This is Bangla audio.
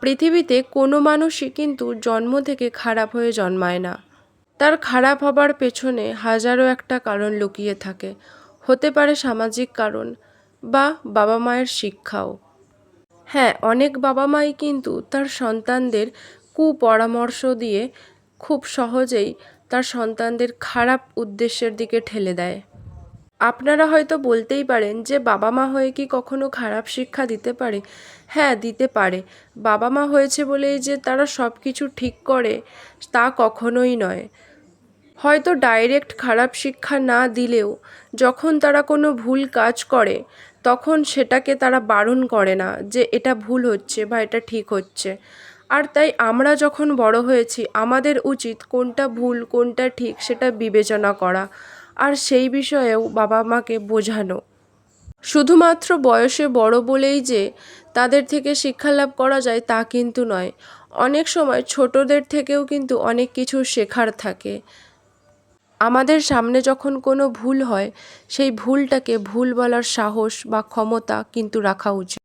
পৃথিবীতে কোনো মানুষই কিন্তু জন্ম থেকে খারাপ হয়ে জন্মায় না। তার খারাপ হবার পেছনে হাজারো একটা কারণ লুকিয়ে থাকে। হতে পারে সামাজিক কারণ বা বাবা মায়ের শিক্ষাও। হ্যাঁ, অনেক বাবা মাই কিন্তু তার সন্তানদের কুপরামর্শ দিয়ে খুব সহজেই তার সন্তানদের খারাপ উদ্দেশ্যের দিকে ঠেলে দেয়। আপনারা হয়তো বলতেই পারেন যে বাবা মা হয়ে কি কখনো খারাপ শিক্ষা দিতে পারে? হ্যাঁ, দিতে পারে। বাবা মা হয়েছে বলেই যে তারা সব কিছু ঠিক করে তা কখনোই নয়। হয়তো ডাইরেক্ট খারাপ শিক্ষা না দিলেও যখন তারা কোনো ভুল কাজ করে তখন সেটাকে তারা বারণ করে না যে এটা ভুল হচ্ছে বা এটা ঠিক হচ্ছে। আর তাই আমরা যখন বড় হয়েছি আমাদের উচিত কোনটা ভুল কোনটা ঠিক সেটা বিবেচনা করা, আর সেই বিষয়েও বাবা মাকে বোঝানো। শুধুমাত্র বয়সে বড় বলেই যে তাদের থেকে শিক্ষা লাভ করা যায় তা কিন্তু নয়। অনেক সময় ছোটদের থেকেও কিন্তু অনেক কিছু শেখার থাকে। আমাদের সামনে যখন কোনো ভুল হয় সেই ভুলটাকে ভুল বলার সাহস বা ক্ষমতা কিন্তু রাখা উচিত।